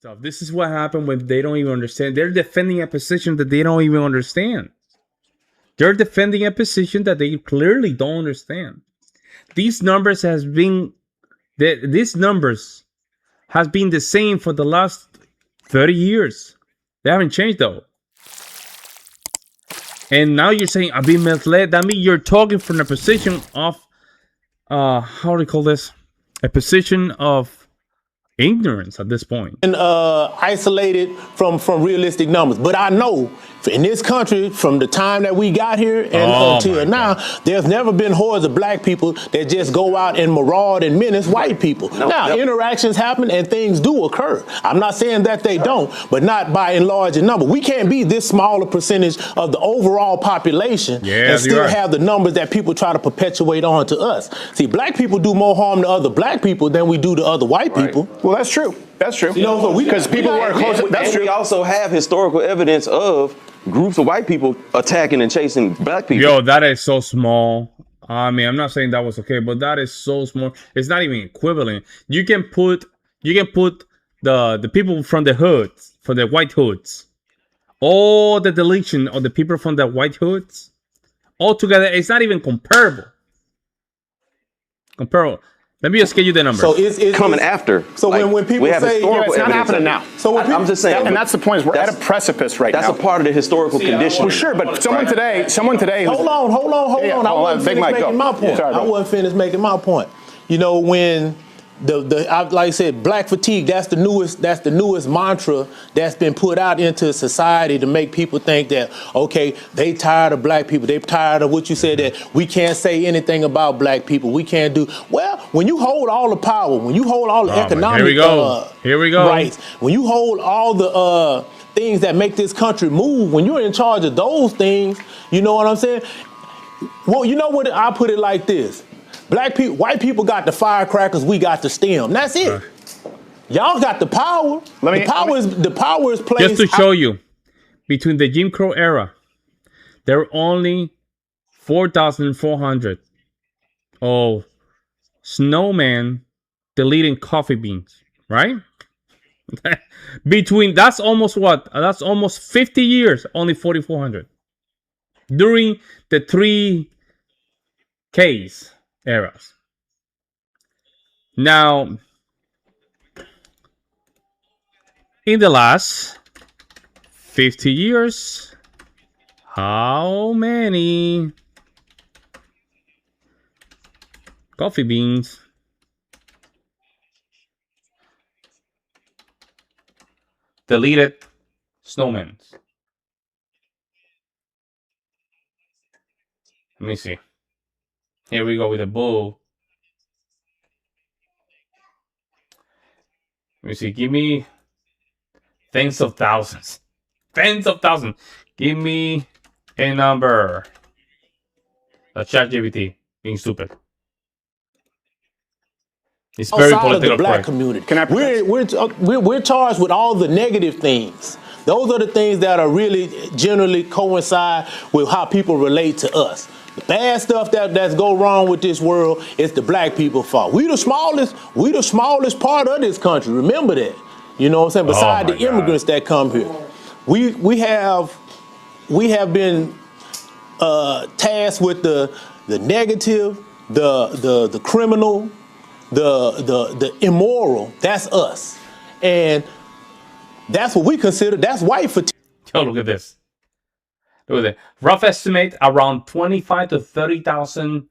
So this is what happened when they don't even understand. They're defending a position that they don't even understand. They're defending a position that they clearly don't understand. These numbers has been these numbers has been the same for the last 30 years. They haven't changed though. And now you're saying I've been misled. That means you're talking from a position of how do you call this? A position of ignorance at this point. And isolated from realistic numbers. But I know in this country, from the time that we got here and until now, there's never been hordes of black people that just go out and maraud and menace white people. Interactions happen and things do occur. I'm not saying that they don't, but not by and large in number. We can't be this small a percentage of the overall population and still have the numbers that people try to perpetuate on to us. See, black people do more harm to other black people than we do to other white people. Well, that's true. That's true. You know, because people who are close. That's true. We also have historical evidence of groups of white people attacking and chasing black people. Yo, that is so small. I mean, I'm not saying that was okay, but that is so small. It's not even equivalent. You can put the people from the hoods, from the white hoods, all the deletion of the people from the white hoods, all together. It's not even comparable. Let me just get you the numbers. So it's coming after. So like, when people say it's not happening now. So when I'm just saying, and that's the point. Is we're at a precipice right now. That's a part of the historical condition. Well, sure, but someone today. Hold on. I wasn't finished making my point. I wasn't finished making my point. You know, when like I said, black fatigue, that's the newest mantra that's been put out into society to make people think that, okay, they tired of black people. They tired of what you said, that we can't say anything about black people. We can't do, well, when you hold all the power, when you hold all the economic Here we go. rights, when you hold all the things that make this country move, when you're in charge of those things, you know what I'm saying? Well, you know what, I put it like this. Black people, white people got the firecrackers, we got the stem. That's it. Y'all got the power. The power is placed. Just to show you, between the Jim Crow era, there were only 4,400 of snowmen deleting coffee beans, right? That's almost what? That's almost 50 years, only 4,400. During the 3 Ks eras. Now, in the last 50 years, how many coffee beans deleted snowmen? Let me see. Here we go with a bull. Let me see. Give me tens of thousands. Tens of thousands. Give me a number. ChatGPT being stupid. It's very political. The black community. We're charged with all the negative things. Those are the things that are really generally coincide with how people relate to us. The bad stuff that's go wrong with this world is the black people's fault. We the smallest part of this country. Remember that. You know what I'm saying? Besides the immigrants that come here. We have been tasked with the negative, the criminal, the immoral. That's us. And that's what we consider, that's white fatigue. Oh, look at this. Look at that. Rough estimate, around 25 to 30,000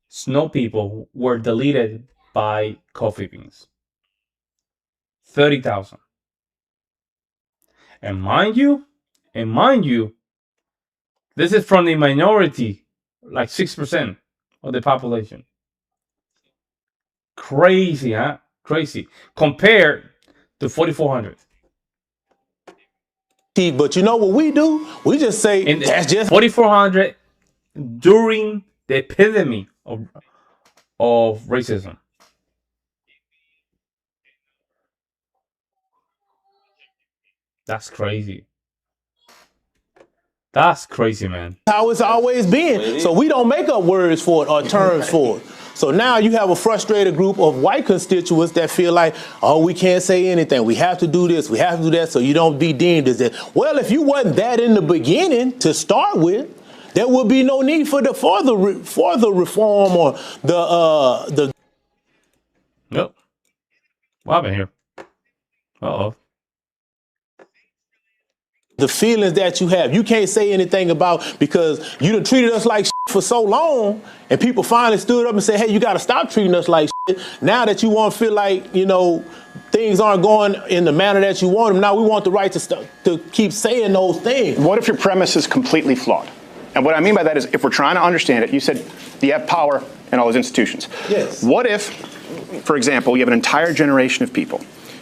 snow people were deleted by coffee beans. 30,000. And mind you, this is from the minority, like 6% of the population. Crazy, huh? Crazy. Compared to 4,400. But you know what we do? We just say that's just 4,400 during the epidemic of racism. That's crazy. That's crazy, man. How it's always been. So we don't make up words for it or terms for it. So now you have a frustrated group of white constituents that feel like, oh, we can't say anything. We have to do this. We have to do that so you don't be deemed as that. Well, if you wasn't that in the beginning to start with, there would be no need for the reform or the. Nope. What happened here? Uh-oh. The feelings that you have. You can't say anything about because you done treated us like shit for so long and people finally stood up and said, hey, you got to stop treating us like shit. Now that you want to feel like, you know, things aren't going in the manner that you want them. Now we want the right to keep saying those things. What if your premise is completely flawed? And what I mean by that is if we're trying to understand it, you said you have power in all those institutions. Yes. What if, for example, you have an entire generation of people,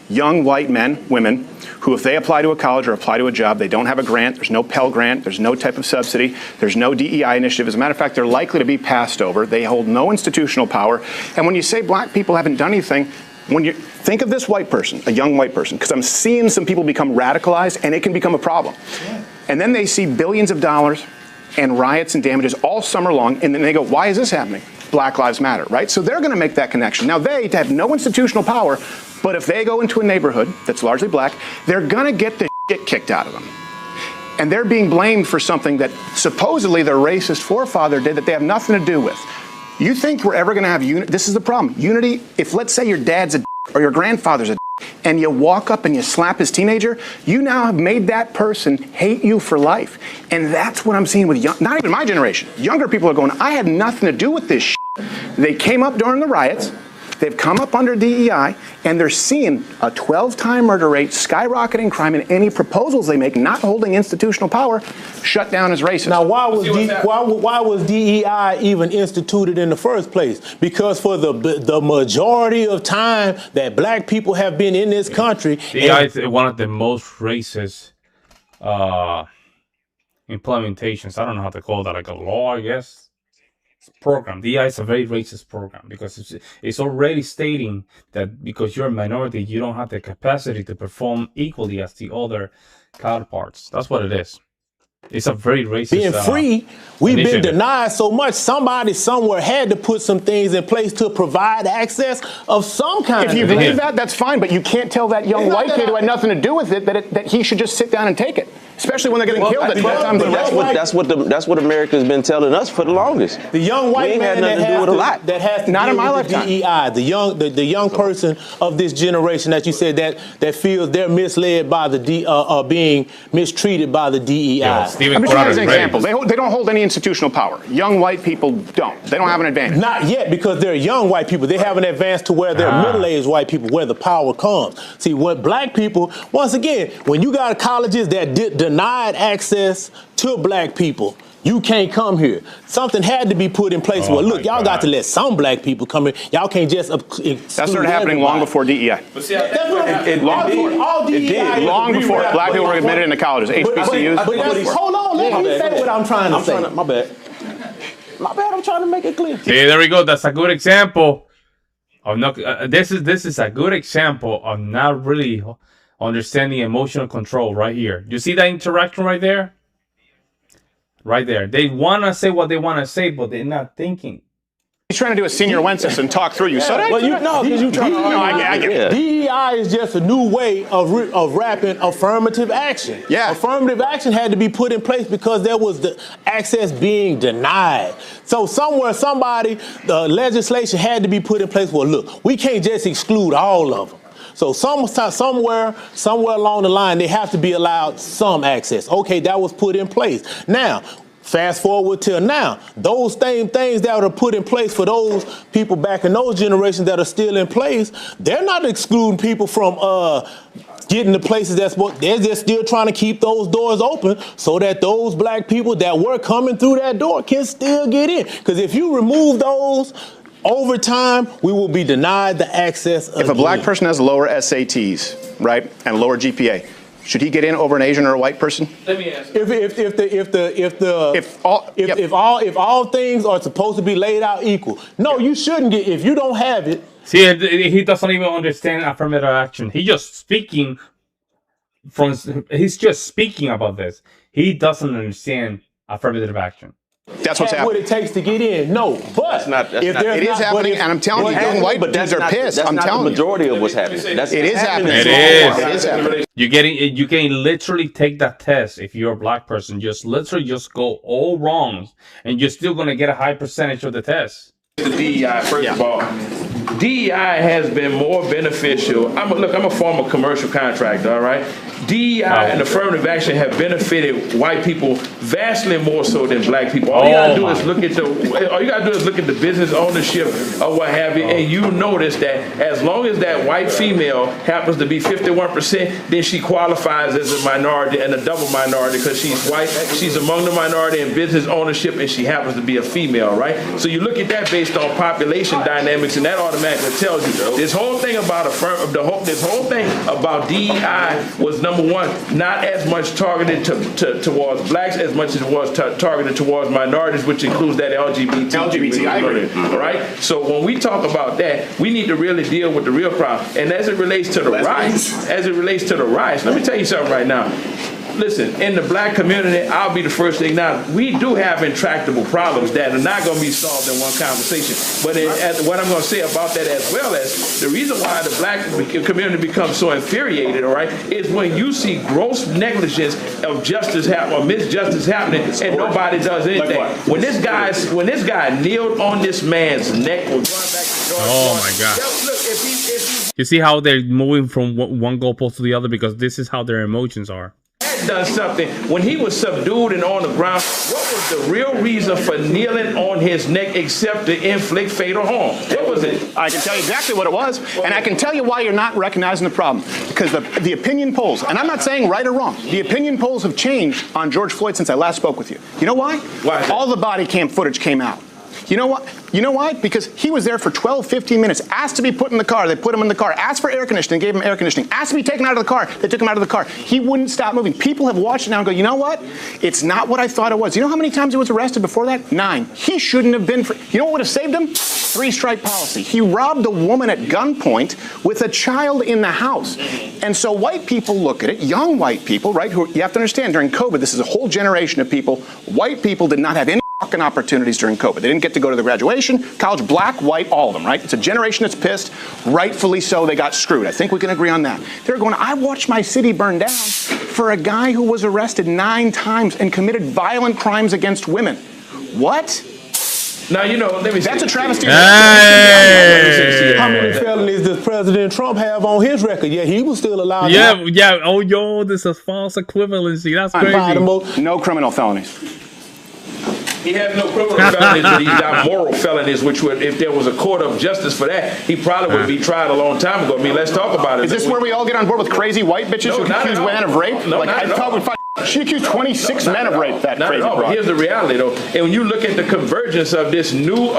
young white men, women, who if they apply to a college or apply to a job, they don't have a grant, there's no Pell Grant, there's no type of subsidy, there's no DEI initiative. As a matter of fact, they're likely to be passed over. They hold no institutional power. And when you say black people haven't done anything, when you think of this white person, a young white person, because I'm seeing some people become radicalized and it can become a problem. Yeah. And then they see billions of dollars and riots and damages all summer long, and then they go, why is this happening? Black Lives Matter, right? So they're going to make that connection. Now they have no institutional power, but if they go into a neighborhood that's largely black, they're going to get the shit kicked out of them. And they're being blamed for something that supposedly their racist forefather did that they have nothing to do with. You think we're ever going to have unity? This is the problem. Unity, if let's say your dad's a or your grandfather's a and you walk up and you slap his teenager, you now have made that person hate you for life. And that's what I'm seeing with not even my generation. Younger people are going, I had nothing to do with this shit. They came up during the riots. They've come up under DEI, and they're seeing a 12-time murder rate, skyrocketing crime, and any proposals they make, not holding institutional power, shut down as racist. Now, why was DEI even instituted in the first place? Because for the majority of time that black people have been in this country, DEI is one of the most racist implementations. I don't know how to call that, like a law, I guess. Program. DEI is a very racist program because it's already stating that because you're a minority, you don't have the capacity to perform equally as the other counterparts. That's what it is. It's a very racist. Being free, we've initiative. been denied so much. Somebody somewhere had to put some things in place to provide access of some kind. If you believe that, that's fine, but you can't tell that young white kid who had nothing to do with it that he should just sit down and take it. Especially when they're getting killed at 12 times a That's what America's been telling us for the longest. The young white man that has to not in my deal with the lifetime. DEI, the young person of this generation that you said that feels they're misled by the being mistreated by the DEI. Yeah, I'm just using an example. They don't hold any institutional power. Young white people don't. They don't have an advantage. Not yet, because they're young white people. They haven't advanced to where they're middle-aged white people, where the power comes. See, what black people, once again, when you got colleges that denied access to black people, you can't come here. Something had to be put in place. Well, look, y'all got to let some black people come in. Y'all can't just that started happening long before DEI. But see, long before black people were admitted into colleges, HBCUs. Hold on, let me say what I'm trying to say. My bad. I'm trying to make it clear. See, there we go. That's a good example of not. This is a good example of not really understanding emotional control right here. You see that interaction right there? Right there. They want to say what they want to say, but they're not thinking. He's trying to do a senior Wences and talk through you. So that, Well, because you trying to. I get it. DEI is just a new way of wrapping affirmative action. Yeah. Affirmative action had to be put in place because there was the access being denied. So somewhere, the legislation had to be put in place. Well, look, we can't just exclude all of them. So somewhere along the line, they have to be allowed some access. Okay, that was put in place. Now, fast forward till now, those same things that are put in place for those people back in those generations that are still in place, they're not excluding people from getting to places they're just still trying to keep those doors open so that those black people that were coming through that door can still get in. Because if you remove those, over time, we will be denied the access again. If a black person has lower SATs, right, and lower GPA, should he get in over an Asian or a white person? Let me ask. If all things are supposed to be laid out equal, no, you shouldn't get. If you don't have it, See, he doesn't even understand affirmative action. He's just speaking about this. He doesn't understand affirmative action. That's what's have what happening. it takes to get in. No, but It is happening, and I'm telling you, young white dudes are pissed. I'm telling you. That's not the majority of what's happening. It is happening. It is. It is happening. You can literally take that test if you're a black person. Just literally just go all wrong, and you're still gonna get a high percentage of the test. The DEI, first of all, DEI has been more beneficial. I'm a former commercial contractor, all right? DEI and affirmative action have benefited white people vastly more so than black people. All you gotta do is look at the business ownership or what have you, and you notice that as long as that white female happens to be 51%, then she qualifies as a minority and a double minority because she's white, she's among the minority in business ownership, and she happens to be a female, right? So you look at that based on population dynamics, and that automatically tells you this whole thing about DEI was number one, not as much targeted towards blacks as much as it was targeted towards minorities, which includes that LGBT. I agree. All right. So when we talk about that, we need to really deal with the real problem. And as it relates to the riots, let me tell you something right now. Listen, in the black community, I'll be the first to acknowledge, we do have intractable problems that are not going to be solved in one conversation. But what I'm going to say about that, as well as the reason why the black community becomes so infuriated, all right, is when you see gross negligence of justice or misjustice happening and nobody does anything. Like when this guy kneeled on this man's neck, was going back to George Oh my God. Look, if he You see how they're moving from one goalpost to the other because this is how their emotions are. done something when he was subdued and on the ground. What was the real reason for kneeling on his neck except to inflict fatal harm? What was it? I can tell you exactly what it was, and I can tell you why you're not recognizing the problem. Because the opinion polls, and I'm not saying right or wrong, the opinion polls have changed on George Floyd since I last spoke with you. You know why? Why? All the body cam footage came out. You know what? You know why? Because he was there for 12, 15 minutes, asked to be put in the car. They put him in the car, asked for air conditioning, gave him air conditioning, asked to be taken out of the car. They took him out of the car. He wouldn't stop moving. People have watched it now and go, you know what? It's not what I thought it was. You know how many times he was arrested before that? 9. He shouldn't have been. You know what would have saved him? 3-strike policy. He robbed a woman at gunpoint with a child in the house. And so white people look at it, young white people, right? Who you have to understand, during COVID, this is a whole generation of people. White people did not have any fucking opportunities during COVID. They didn't get to go to the graduation, college, black, white, all of them, right? It's a generation that's pissed. Rightfully so, they got screwed. I think we can agree on that. They're going, I watched my city burn down for a guy who was arrested 9 times and committed violent crimes against women. What? Now, you know, let me That's say, a travesty. Hey! How many felonies does President Trump have on his record? Yeah, he was still allowed. Yeah. Oh, yo, this is false equivalency. That's crazy. No criminal felonies. He has no criminal felonies, but he's got moral felonies, which would, if there was a court of justice for that, he probably would be tried a long time ago. I mean, let's talk about it. Is this where we all get on board with crazy white bitches No, who not accuse at all. women of rape? No, like, not I at thought all. we she accused 26 men of rape, that Not crazy at all. broad. Here's the reality, though. And when you look at the convergence of this new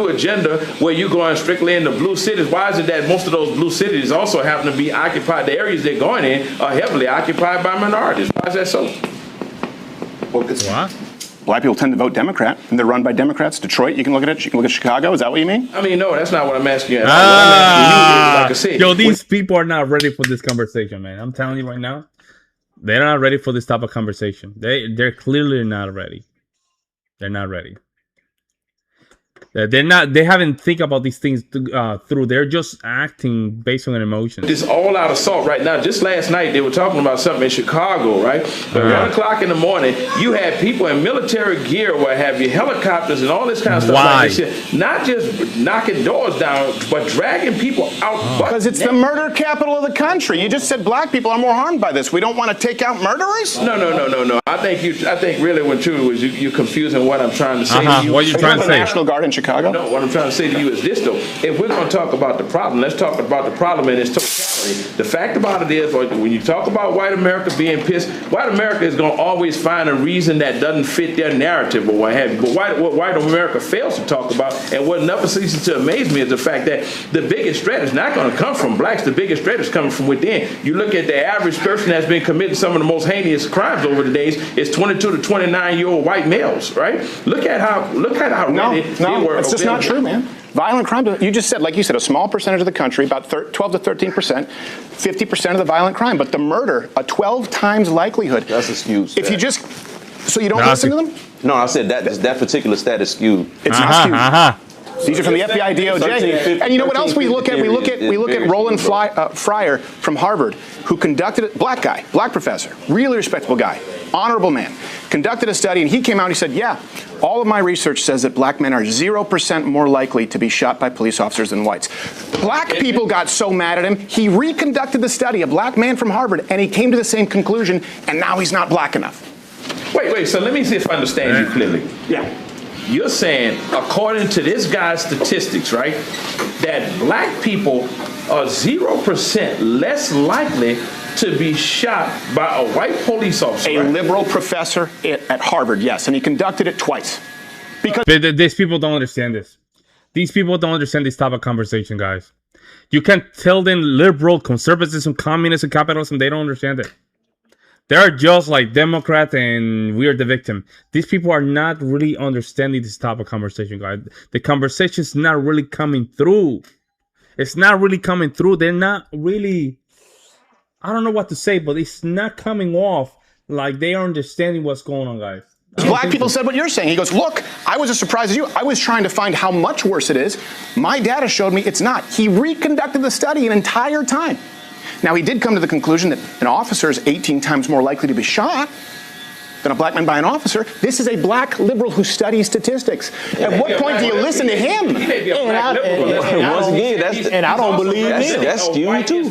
agenda, where you're going strictly into blue cities, why is it that most of those blue cities also happen to be occupied? The areas they're going in are heavily occupied by minorities. Why is that so? What? Black people tend to vote Democrat, and they're run by Democrats. Detroit, you can look at it. You can look at Chicago. Is that what you mean? I mean, no, that's not what I'm asking you. What I'm asking you is, like I said, Yo, these people are not ready for this conversation, man. I'm telling you right now, they're not ready for this type of conversation. They're clearly not ready. They're not ready. They're not. They haven't think about these things through. They're just acting based on an emotion. this all-out assault right now. Just last night, they were talking about something in Chicago, right? But 1 o'clock in the morning, you had people in military gear, what have you, helicopters and all this kind of stuff. Why? Like this shit. Not just knocking doors down, but dragging people out. Because it's the murder capital of the country. You just said black people are more harmed by this. We don't want to take out murderers? No. I think really what truly was you confusing what I'm trying to say to you. What are you trying to the say? National Guard in Chicago? No, what I'm trying to say to you is this, though. If we're going to talk about the problem, let's talk about the problem in its totality. The fact about it is, when you talk about white America being pissed, white America is going to always find a reason that doesn't fit their narrative or what have you. But what white America fails to talk about, and what never ceases to amaze me, is the fact that the biggest threat is not going to come from blacks. The biggest threat is coming from within. You look at the average person that's been committing some of the most heinous crimes over the days, it's 22 to 29-year-old white males, right? Look at how ready they were. It's just not true, man. Violent crime, you just said, like you said, a small percentage of the country, about 12 to 13%, 50% of the violent crime. But the murder, a 12 times likelihood. That's excuse. If you just, So you don't listen to them? No, I said that particular stat is skewed. It's not skewed. These are from the FBI, DOJ. And you know what else we look at? We look at Roland Fryer from Harvard, who conducted it, black professor, really respectable guy, honorable man, conducted a study, and he came out and he said, yeah, all of my research says that black men are 0% more likely to be shot by police officers than whites. Black people got so mad at him, he reconducted the study, a black man from Harvard, and he came to the same conclusion, and now he's not black enough. Wait, so let me see if I understand you clearly. Yeah. You're saying, according to this guy's statistics, right, that black people are 0% less likely to be shot by a white police officer. A liberal professor at Harvard, yes, and he conducted it twice. Because these people don't understand this. These people don't understand this type of conversation, guys. You can't tell them liberal, conservatism, communism, capitalism. They don't understand it. They're just like Democrat and we are the victim. These people are not really understanding this type of conversation, guys. The conversation is not really coming through. It's not really coming through. They're not really, I don't know what to say, but it's not coming off like they are understanding what's going on, guys. black people said what you're saying. He goes, look, I was as surprised as you. I was trying to find how much worse it is. My data showed me it's not. He reconducted the study an entire time. Now, he did come to the conclusion that an officer is 18 times more likely to be shot than a black man by an officer. This is a black liberal who studies statistics. At what point do you listen to him? And I don't believe him. That's skewed too.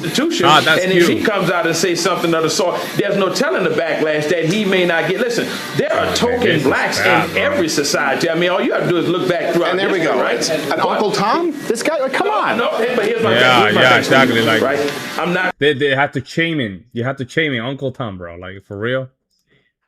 And if he comes out and says something of the sort, there's no telling the backlash that he may not get. Listen, there are token blacks in every society. I mean, all you have to do is look back throughout. And there we go, right? And Uncle Tom, this guy, like, come on. No, but here's my exactly. Like, right? I'm not. They have to chain him. You have to chain him, Uncle Tom, bro. Like, for real.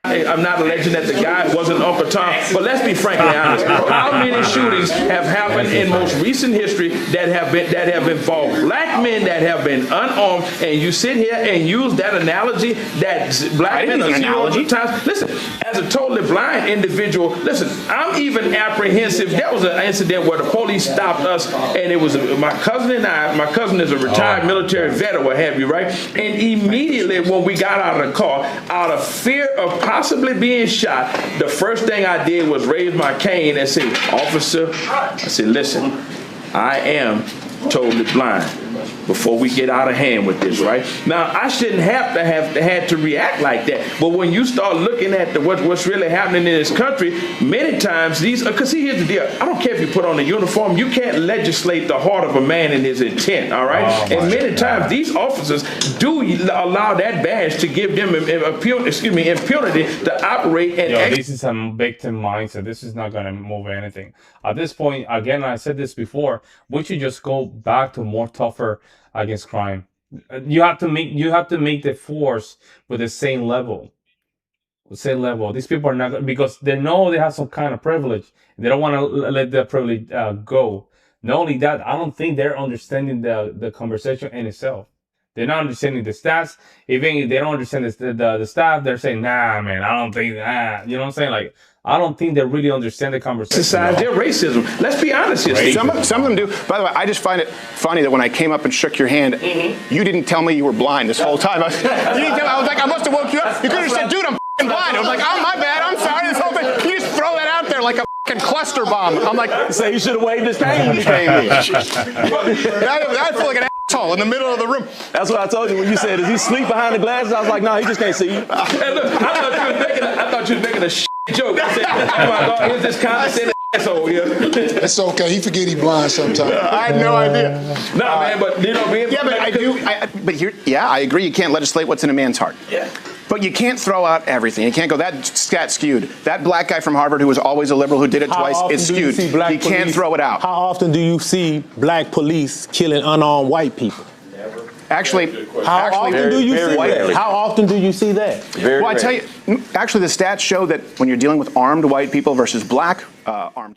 I'm not alleging that the guy wasn't Uncle Tom, but let's be frankly honest. How many shootings have happened in most recent history that have involved black men that have been unarmed? And you sit here and use that analogy that black men are 0 times. Listen, as a totally blind individual, listen, I'm even apprehensive. There was an incident where the police stopped us, and it was my cousin and I. My cousin is a retired military vet or what have you, right? And immediately when we got out of the car, out of fear of possibly being shot, the first thing I did was raise my cane and say, officer, I said, listen, I am totally blind before we get out of hand with this, right? Now, I shouldn't have to react like that. But when you start looking at what's really happening in this country, many times because see, here's the deal. I don't care if you put on a uniform. You can't legislate the heart of a man and his intent, all right? And many times these officers do allow that badge to give them impunity to operate and this is a victim mindset. This is not going to move anything. At this point, again, I said this before, we should just go back to more tougher against crime. You have to make the force with the same level. These people are not, because they know they have some kind of privilege. They don't want to let that privilege go. Not only that, I don't think they're understanding the conversation in itself. They're not understanding the stats. Even if they don't understand the staff, they're saying, nah, man, I don't think that. You know what I'm saying? Like, I don't think they really understand the conversation. Society, their racism. Let's be honest here, Steve. Some of them do. By the way, I just find it funny that when I came up and shook your hand, you didn't tell me you were blind this whole time. I was like, I must have woke you up. You could have said, dude, I'm blind. I was like, oh, my bad. I'm sorry. This whole thing. You just throw that out there like a cluster bomb. I'm like, say he should have waved his cane when he came in. I feel like an asshole in the middle of the room. That's what I told you when you said, does he sleep behind the glasses? I was like, no, he just can't see you. Hey, look, I thought you was making a joke. I said, oh my God, here's this condescending asshole here. It's okay. He forget he blind sometimes. I had no idea. No, man, but you know, I agree. You can't legislate what's in a man's heart. Yeah. But you can't throw out everything. You can't go, that stat skewed. That black guy from Harvard who was always a liberal who did it twice, it's skewed. You can't throw it out. How often do you see black police killing unarmed white people? Actually, how often do you see that? Well, I tell you, actually the stats show that when you're dealing with armed white people versus black armed